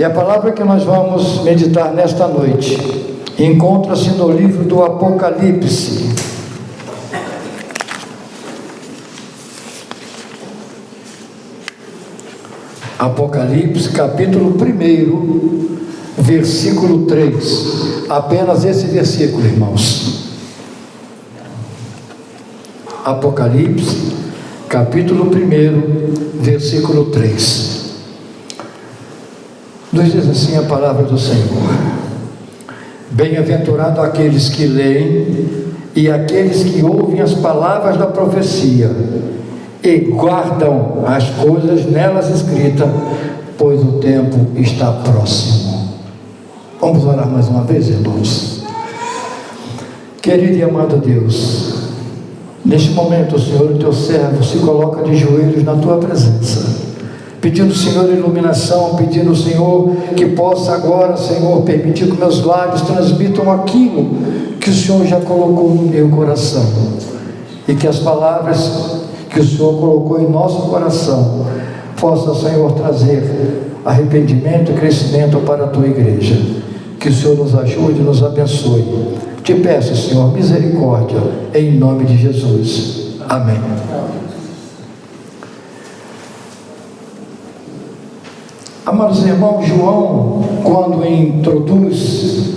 E a palavra que nós vamos meditar nesta noite encontra-se no livro do Apocalipse. Apocalipse, capítulo 1, versículo 3. Apenas esse versículo, irmãos. Apocalipse, capítulo 1, versículo 3. Nos diz assim a palavra do Senhor: bem-aventurado aqueles que leem e aqueles que ouvem as palavras da profecia e guardam as coisas nelas escritas, pois o tempo está próximo. Vamos orar mais uma vez, irmãos. Querido e amado Deus, neste momento, Senhor, o teu servo se coloca de joelhos na tua presença, pedindo, Senhor, iluminação, pedindo, Senhor, que possa agora, Senhor, permitir que meus lábios transmitam aquilo que o Senhor já colocou no meu coração, e que as palavras que o Senhor colocou em nosso coração possam, Senhor, trazer arrependimento e crescimento para a tua igreja. Que o Senhor nos ajude e nos abençoe. Te peço, Senhor, misericórdia, em nome de Jesus. Amém. Amados irmãos, João, quando introduz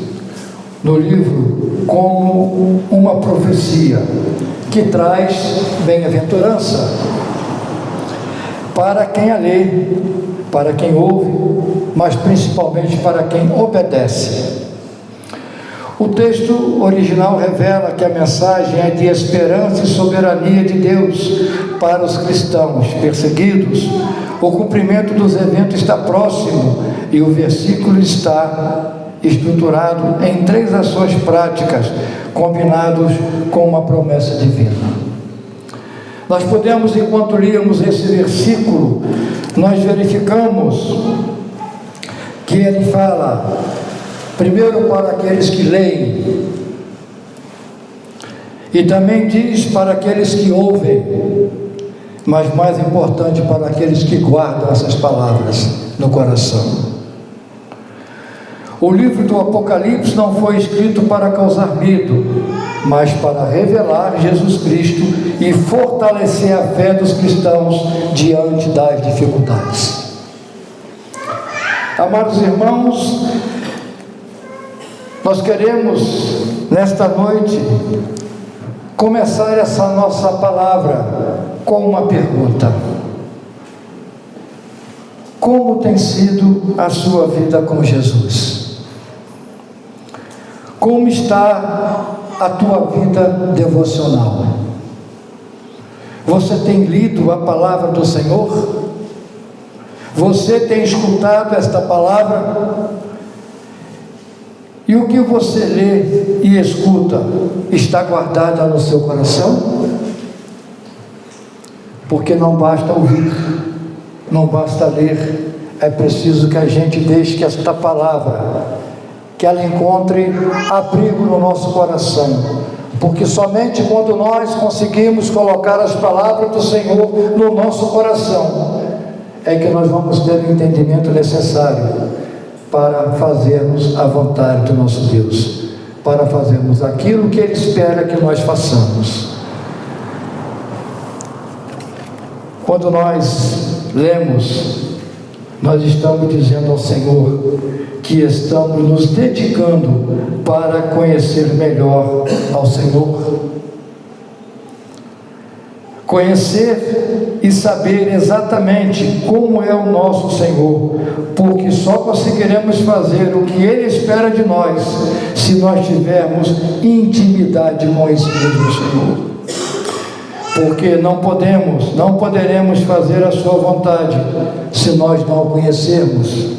no livro como uma profecia que traz bem-aventurança para quem a lê, para quem ouve, mas principalmente para quem obedece. O texto original revela que a mensagem é de esperança e soberania de Deus para os cristãos perseguidos. O cumprimento dos eventos está próximo e o versículo está estruturado em 3 ações práticas, combinados com uma promessa divina. Nós podemos, enquanto líamos esse versículo, nós verificamos que ele fala, primeiro, para aqueles que leem, e também diz para aqueles que ouvem, mas mais importante, para aqueles que guardam essas palavras no coração. O livro do Apocalipse não foi escrito para causar medo, mas para revelar Jesus Cristo e fortalecer a fé dos cristãos diante das dificuldades. Amados irmãos, nós queremos nesta noite começar essa nossa palavra com uma pergunta: como tem sido a sua vida com Jesus? Como está a tua vida devocional? Você tem lido a palavra do Senhor? Você tem escutado esta palavra? E o que você lê e escuta está guardado no seu coração? Porque não basta ouvir, não basta ler, é preciso que a gente deixe que esta palavra, que ela encontre abrigo no nosso coração, porque somente quando nós conseguimos colocar as palavras do Senhor no nosso coração, é que nós vamos ter o entendimento necessário para fazermos a vontade do nosso Deus, para fazermos aquilo que Ele espera que nós façamos. Quando nós lemos, nós estamos dizendo ao Senhor que estamos nos dedicando para conhecer melhor ao Senhor. Conhecer e saber exatamente como é o nosso Senhor, porque só conseguiremos fazer o que Ele espera de nós se nós tivermos intimidade com esse mesmo Senhor. Porque não poderemos fazer a sua vontade se nós não o conhecermos.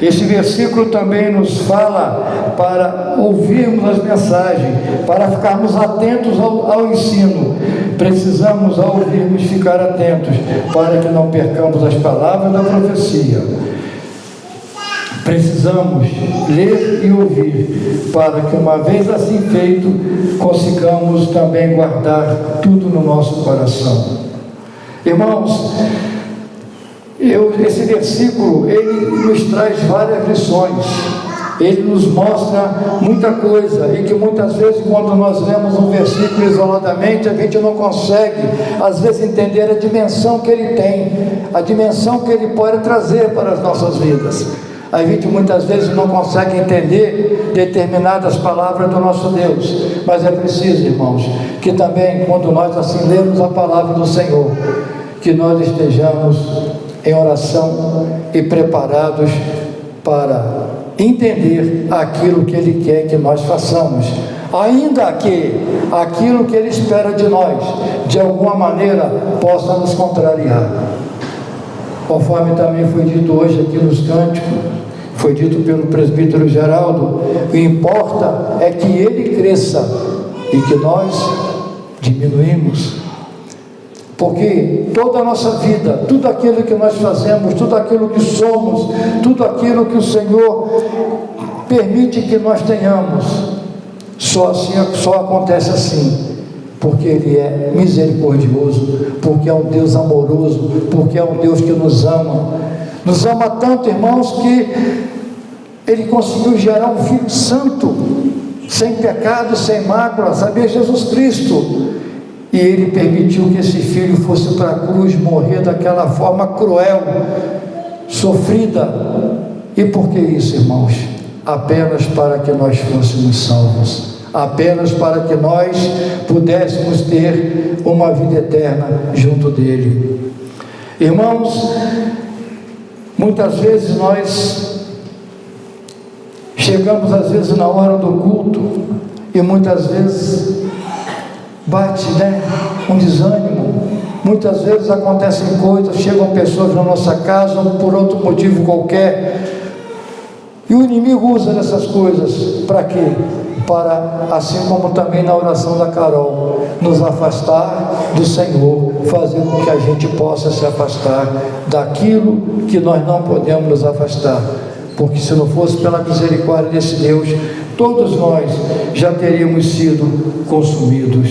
Esse versículo também nos fala para ouvirmos as mensagens, para ficarmos atentos ao ensino. Precisamos, ao ouvirmos, ficar atentos, para que não percamos as palavras da profecia. Precisamos ler e ouvir, para que, uma vez assim feito, consigamos também guardar tudo no nosso coração. Irmãos, Esse versículo, ele nos traz várias lições. Ele nos mostra muita coisa, e que muitas vezes, quando nós lemos um versículo isoladamente, a gente não consegue, às vezes, entender a dimensão que ele tem, a dimensão que ele pode trazer para as nossas vidas. A gente muitas vezes não consegue entender determinadas palavras do nosso Deus, mas é preciso, irmãos, que também, quando nós assim lemos a palavra do Senhor, que nós estejamos em oração e preparados para entender aquilo que Ele quer que nós façamos, ainda que aquilo que Ele espera de nós, de alguma maneira, possa nos contrariar. Conforme também foi dito hoje aqui nos cânticos, foi dito pelo presbítero Geraldo, o que importa é que Ele cresça e que nós diminuímos. Porque toda a nossa vida, tudo aquilo que nós fazemos, tudo aquilo que somos, tudo aquilo que o Senhor permite que nós tenhamos, só acontece assim, porque Ele é misericordioso, porque é um Deus amoroso, porque é um Deus que nos ama tanto, irmãos, que Ele conseguiu gerar um Filho Santo, sem pecado, sem mácula, sabia, Jesus Cristo. E Ele permitiu que esse Filho fosse para a cruz morrer daquela forma cruel, sofrida. E por que isso, irmãos? Apenas para que nós fôssemos salvos, apenas para que nós pudéssemos ter uma vida eterna junto dEle. Irmãos, muitas vezes nós chegamos às vezes na hora do culto e muitas vezes bate, um desânimo. Muitas vezes acontecem coisas, chegam pessoas na nossa casa por outro motivo qualquer, e o inimigo usa dessas coisas para quê? Para, assim como também na oração da Carol, nos afastar do Senhor, fazer com que a gente possa se afastar daquilo que nós não podemos nos afastar, porque se não fosse pela misericórdia desse Deus, todos nós já teríamos sido consumidos.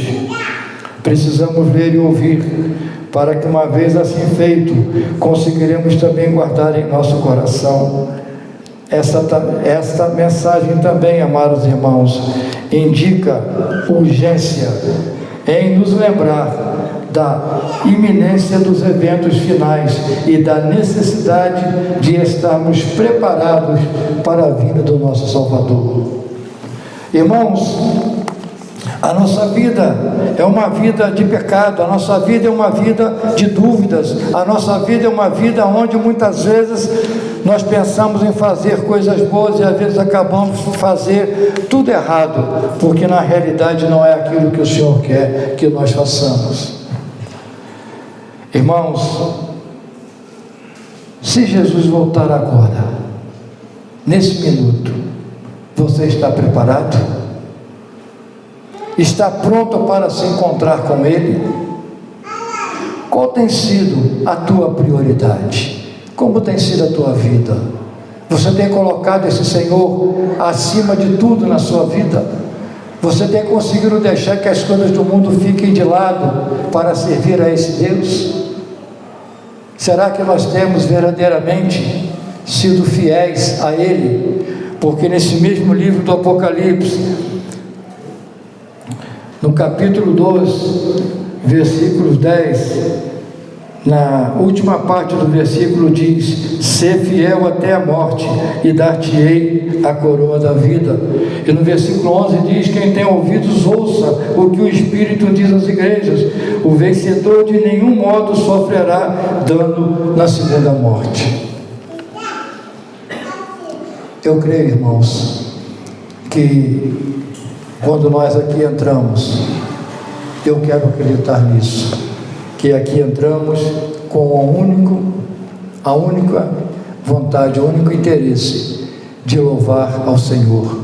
Precisamos ver e ouvir, para que uma vez assim feito, conseguiremos também guardar em nosso coração. Esta mensagem também, amados irmãos, indica urgência em nos lembrar da iminência dos eventos finais e da necessidade de estarmos preparados para a vinda do nosso Salvador. Irmãos, a nossa vida é uma vida de pecado, a nossa vida é uma vida de dúvidas, a nossa vida é uma vida onde muitas vezes nós pensamos em fazer coisas boas e às vezes acabamos por fazer tudo errado, porque na realidade não é aquilo que o Senhor quer que nós façamos. Irmãos, se Jesus voltar agora, nesse minuto, você está preparado? Está pronto para se encontrar com Ele? Qual tem sido a tua prioridade? Como tem sido a tua vida? Você tem colocado esse Senhor acima de tudo na sua vida? Você tem conseguido deixar que as coisas do mundo fiquem de lado para servir a esse Deus? Será que nós temos verdadeiramente sido fiéis a Ele? Porque nesse mesmo livro do Apocalipse, no capítulo 12, versículos 10, na última parte do versículo diz: ser fiel até a morte e dar-te-ei a coroa da vida. E no versículo 11 diz: quem tem ouvidos ouça o que o Espírito diz às igrejas, o vencedor de nenhum modo sofrerá dano na segunda morte. Eu creio, irmãos, que quando nós aqui entramos, eu quero acreditar nisso, que aqui entramos com a única vontade, o único interesse de louvar ao Senhor,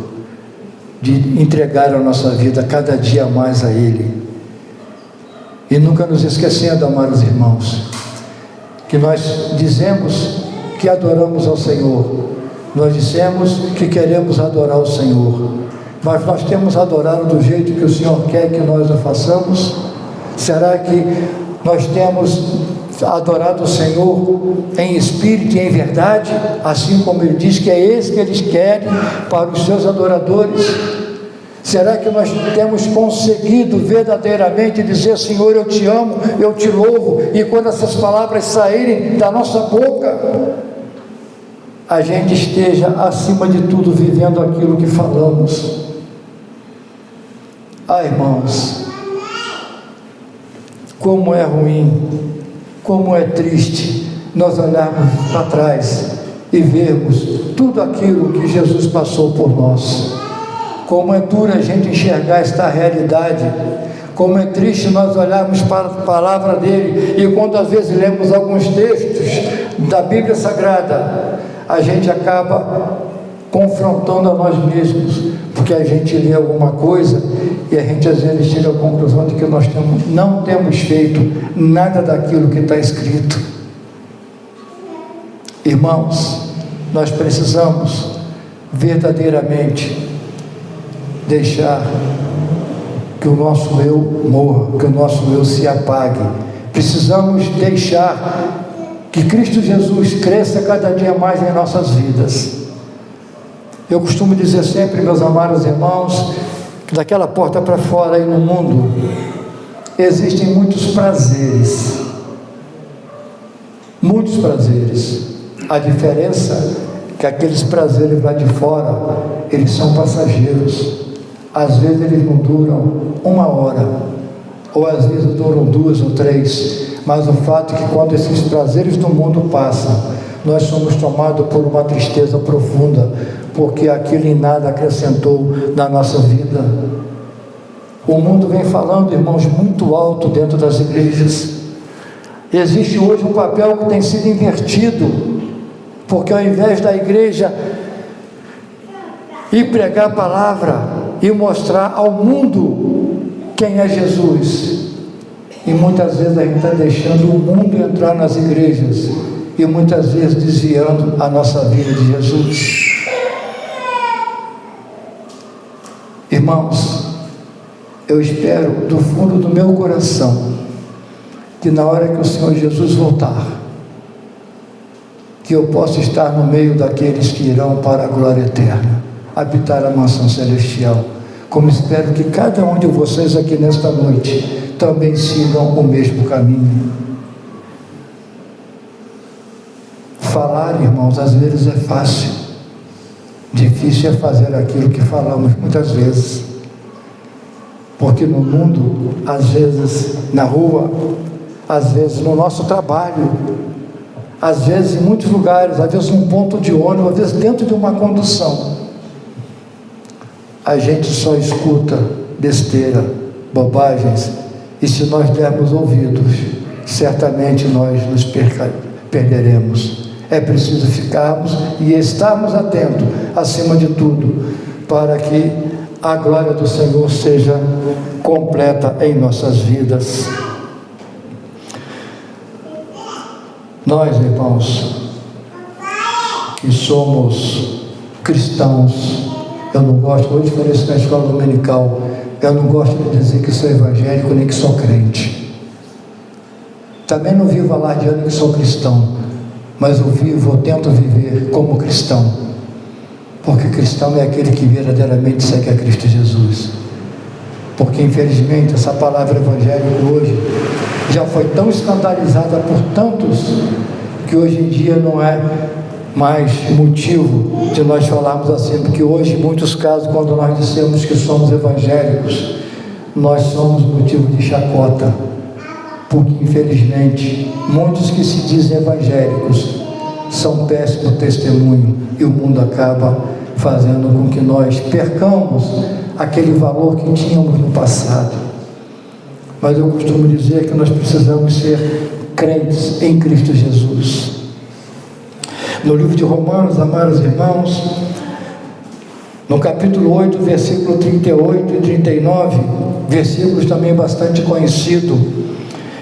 de entregar a nossa vida cada dia mais a Ele, e nunca nos esquecendo, amados irmãos, que nós dizemos que adoramos ao Senhor, nós dissemos que queremos adorar o Senhor, mas nós temos adorado do jeito que o Senhor quer que nós o façamos? Será que nós temos adorado o Senhor em espírito e em verdade, assim como Ele diz que é esse que eles querem para os seus adoradores? Será que nós temos conseguido verdadeiramente dizer: Senhor, eu te amo, eu te louvo, e quando essas palavras saírem da nossa boca, a gente esteja acima de tudo vivendo aquilo que falamos? Ah, irmãos, como é ruim, como é triste nós olharmos para trás e vermos tudo aquilo que Jesus passou por nós. Como é duro a gente enxergar esta realidade, como é triste nós olharmos para a palavra dele, e quando às vezes lemos alguns textos da Bíblia Sagrada, a gente acaba confrontando a nós mesmos, porque a gente lê alguma coisa e a gente às vezes chega à conclusão de que nós não temos feito nada daquilo que está escrito. Irmãos, nós precisamos verdadeiramente deixar que o nosso eu morra, que o nosso eu se apague. Precisamos deixar que Cristo Jesus cresça cada dia mais em nossas vidas. Eu costumo dizer sempre, meus amados irmãos, que daquela porta para fora aí no mundo existem muitos prazeres, muitos prazeres. A diferença é que aqueles prazeres lá de fora, eles são passageiros. Às vezes eles não duram 1 hora, ou às vezes duram 2 ou 3, mas o fato é que quando esses prazeres do mundo passam, nós somos tomados por uma tristeza profunda, porque aquilo em nada acrescentou na nossa vida. O mundo vem falando, irmãos, muito alto dentro das igrejas. Existe hoje um papel que tem sido invertido, porque ao invés da igreja ir pregar a palavra e mostrar ao mundo quem é Jesus, e muitas vezes a gente está deixando o mundo entrar nas igrejas, e muitas vezes desviando a nossa vida de Jesus. Irmãos, eu espero do fundo do meu coração que na hora que o Senhor Jesus voltar, que eu possa estar no meio daqueles que irão para a glória eterna, habitar a mansão celestial, como espero que cada um de vocês aqui nesta noite também sigam o mesmo caminho. Falar, irmãos, às vezes é fácil, difícil é fazer aquilo que falamos muitas vezes, porque no mundo, às vezes na rua, às vezes no nosso trabalho, às vezes em muitos lugares, às vezes num ponto de ônibus, às vezes dentro de uma condução, a gente só escuta besteira, bobagens, e se nós dermos ouvidos, certamente nós nos perderemos. É preciso ficarmos e estarmos atentos, acima de tudo, para que a glória do Senhor seja completa em nossas vidas. Nós, irmãos, que somos cristãos, eu não gosto, hoje falei isso na escola dominical, eu não gosto de dizer que sou evangélico nem que sou crente. Também não vivo alardeando que sou cristão, mas eu tento viver como cristão, porque cristão é aquele que verdadeiramente segue a Cristo Jesus. Porque infelizmente essa palavra evangélico hoje já foi tão escandalizada por tantos, que hoje em dia não é mais motivo de nós falarmos assim, porque hoje em muitos casos, quando nós dissemos que somos evangélicos, nós somos motivo de chacota, porque infelizmente muitos que se dizem evangélicos são péssimo testemunho, e o mundo acaba fazendo com que nós percamos aquele valor que tínhamos no passado. Mas eu costumo dizer que nós precisamos ser crentes em Cristo Jesus. No livro de Romanos, amados irmãos, no capítulo 8, versículo 38 e 39, versículos também bastante conhecidos,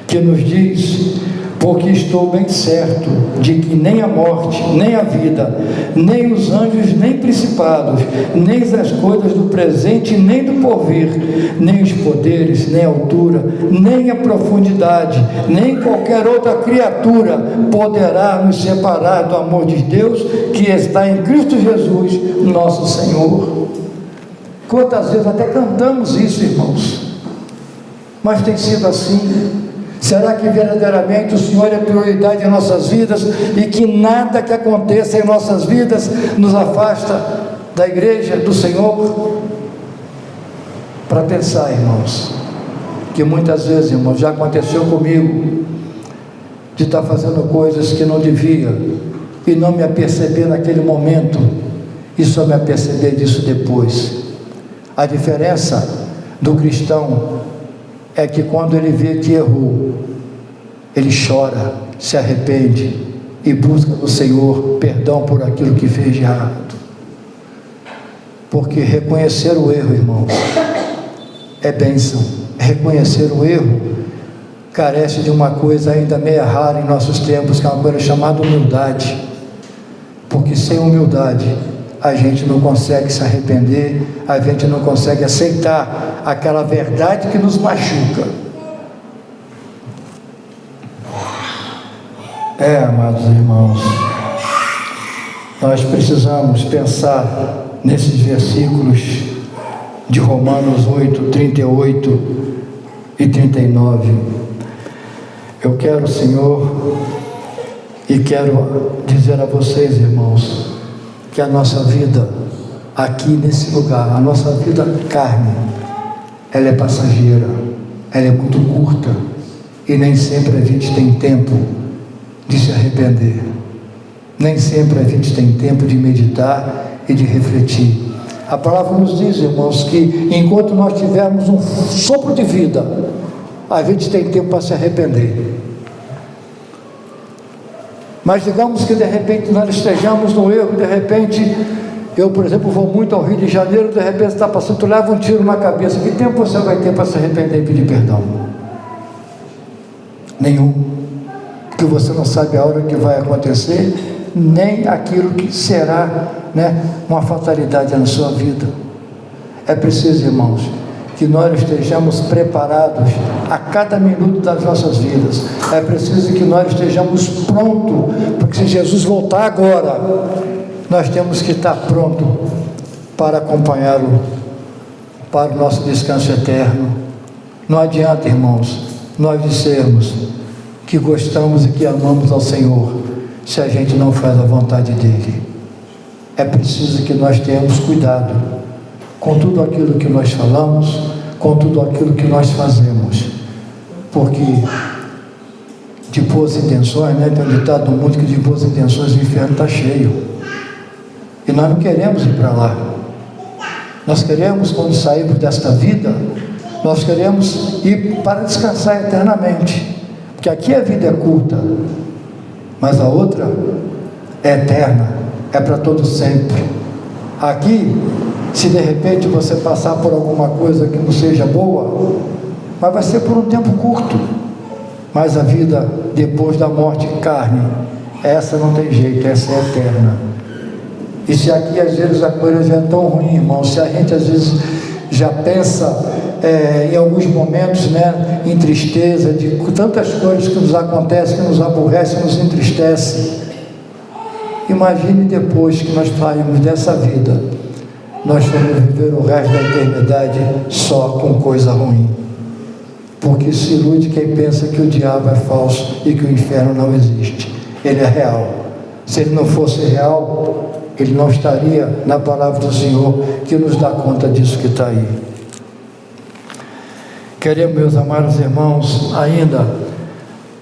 que nos diz: porque estou bem certo de que nem a morte, nem a vida, nem os anjos, nem principados, nem as coisas do presente, nem do porvir, nem os poderes, nem a altura, nem a profundidade, nem qualquer outra criatura poderá nos separar do amor de Deus que está em Cristo Jesus, nosso Senhor. Quantas vezes até cantamos isso, irmãos, mas tem sido assim? Será que verdadeiramente o Senhor é prioridade em nossas vidas e que nada que aconteça em nossas vidas nos afasta da igreja, do Senhor? Para pensar, irmãos, que muitas vezes, irmãos, já aconteceu comigo de estar fazendo coisas que não devia e não me aperceber naquele momento e só me aperceber disso depois. A diferença do cristão é que quando ele vê que errou, ele chora, se arrepende e busca no Senhor perdão por aquilo que fez de errado. Porque reconhecer o erro, irmãos, é bênção. Reconhecer o erro carece de uma coisa ainda meio rara em nossos tempos, que é uma coisa chamada humildade. Porque sem humildade a gente não consegue se arrepender, a gente não consegue aceitar aquela verdade que nos machuca. Amados irmãos, nós precisamos pensar nesses versículos de Romanos 8, 38 e 39. Eu quero, Senhor, e quero dizer a vocês, irmãos, que a nossa vida aqui nesse lugar, a nossa vida carne, ela é passageira, ela é muito curta e nem sempre a gente tem tempo de se arrepender, nem sempre a gente tem tempo de meditar e de refletir. A palavra nos diz, irmãos, que enquanto nós tivermos um sopro de vida, a gente tem tempo para se arrepender. Mas digamos que de repente nós estejamos no erro, de repente, eu por exemplo vou muito ao Rio de Janeiro, de repente está passando, tu leva um tiro na cabeça, que tempo você vai ter para se arrepender e pedir perdão? Nenhum, porque você não sabe a hora que vai acontecer, nem aquilo que será, uma fatalidade na sua vida. É preciso, irmãos, que nós estejamos preparados a cada minuto das nossas vidas. É preciso que nós estejamos prontos, porque se Jesus voltar agora, nós temos que estar prontos para acompanhá-lo para o nosso descanso eterno. Não adianta, irmãos, nós dissermos que gostamos e que amamos ao Senhor se a gente não faz a vontade dele. É preciso que nós tenhamos cuidado com tudo aquilo que nós falamos, com tudo aquilo que nós fazemos, porque de boas intenções, tem um ditado no mundo que de boas intenções o inferno está cheio, e nós não queremos ir para lá. Nós queremos, quando sairmos desta vida, nós queremos ir para descansar eternamente, porque aqui a vida é curta, mas a outra é eterna, é para todo sempre. Aqui, se de repente você passar por alguma coisa que não seja boa, mas vai ser por um tempo curto. Mas a vida depois da morte carne, essa não tem jeito, essa é eterna. E se aqui às vezes a coisa já é tão ruim, irmão, se a gente às vezes já pensa em alguns momentos, em tristeza, de tantas coisas que nos acontecem, que nos aborrecem, nos entristecem. Imagine depois que nós saímos dessa vida, nós vamos viver o resto da eternidade só com coisa ruim. Porque se ilude quem pensa que o diabo é falso e que o inferno não existe. Ele é real. Se ele não fosse real, ele não estaria na palavra do Senhor, que nos dá conta disso que está aí. Queremos, meus amados irmãos, ainda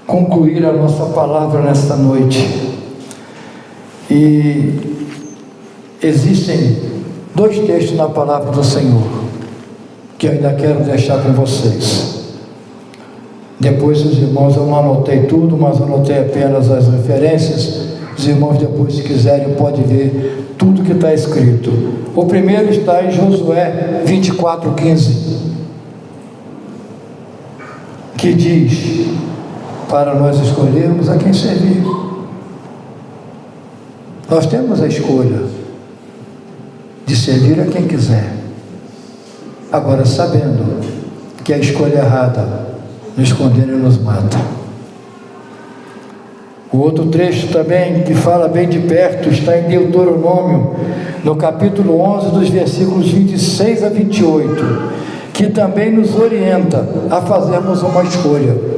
concluir a nossa palavra nesta noite. E existem 2 textos na palavra do Senhor que eu ainda quero deixar com vocês. Depois, os irmãos, eu não anotei tudo, mas anotei apenas as referências. Os irmãos, depois, se quiserem, podem ver tudo que está escrito. O primeiro está em Josué 24:15, que diz: para nós escolhermos a quem servir. Nós temos a escolha de servir a quem quiser. Agora, sabendo que a escolha errada nos condena e nos mata. O outro trecho também, que fala bem de perto, está em Deuteronômio, no capítulo 11, dos versículos 26 a 28, que também nos orienta a fazermos uma escolha.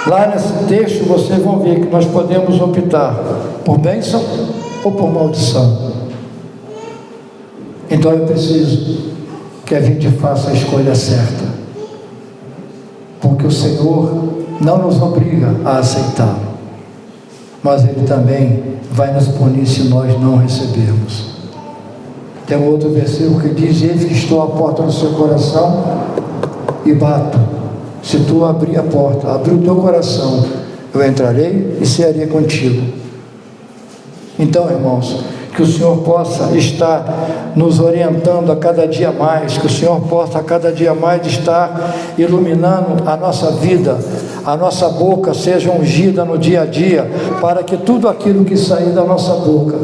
Lá nesse texto vocês vão ver que nós podemos optar por bênção ou por maldição. Então é preciso que a gente faça a escolha certa, porque o Senhor não nos obriga a aceitá-lo, mas Ele também vai nos punir se nós não recebermos. Tem um outro versículo que diz: eis que estou à porta do seu coração e bato. Se tu abrir a porta, abrir o teu coração, eu entrarei e cearei contigo. Então, irmãos, que o Senhor possa estar nos orientando a cada dia mais, que o Senhor possa a cada dia mais estar iluminando a nossa vida, a nossa boca seja ungida no dia a dia, para que tudo aquilo que sair da nossa boca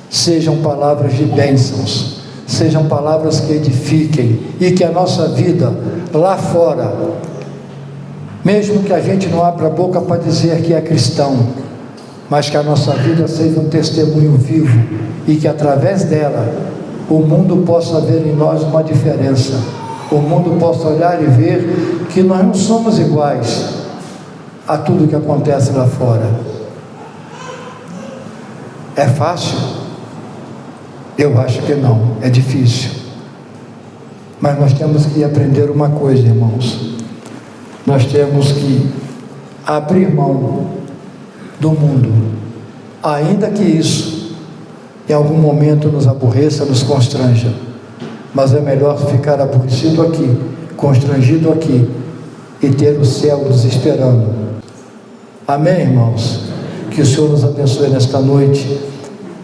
sejam palavras de bênçãos, sejam palavras que edifiquem, e que a nossa vida lá fora, mesmo que a gente não abra a boca para dizer que é cristão, mas que a nossa vida seja um testemunho vivo, e que através dela o mundo possa ver em nós uma diferença, o mundo possa olhar e ver que nós não somos iguais a tudo que acontece lá fora. É fácil? Eu acho que não, é difícil. Mas nós temos que aprender uma coisa, irmãos. Nós temos que abrir mão do mundo, ainda que isso em algum momento nos aborreça, nos constranja, mas é melhor ficar aborrecido aqui, constrangido aqui, e ter o céu nos esperando. Amém, irmãos? Que o Senhor nos abençoe nesta noite,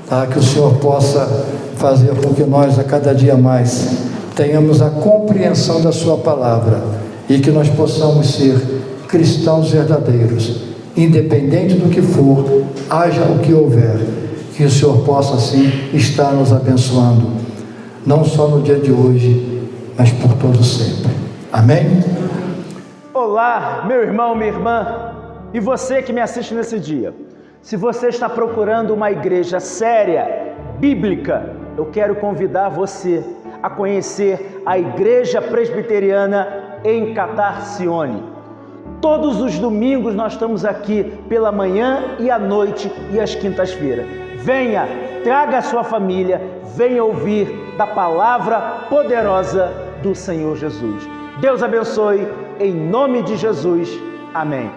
tá? Que o Senhor possa fazer com que nós a cada dia mais tenhamos a compreensão da sua palavra, e que nós possamos ser cristãos verdadeiros, independente do que for, haja o que houver, que o Senhor possa assim estar nos abençoando, não só no dia de hoje, mas por todo sempre. Amém? Olá, meu irmão, minha irmã, e você que me assiste nesse dia. Se você está procurando uma igreja séria, bíblica, eu quero convidar você a conhecer a Igreja Presbiteriana em Catarcione. Todos os domingos nós estamos aqui pela manhã e à noite e às quintas-feiras. Venha, traga a sua família, venha ouvir da palavra poderosa do Senhor Jesus. Deus abençoe, em nome de Jesus. Amém.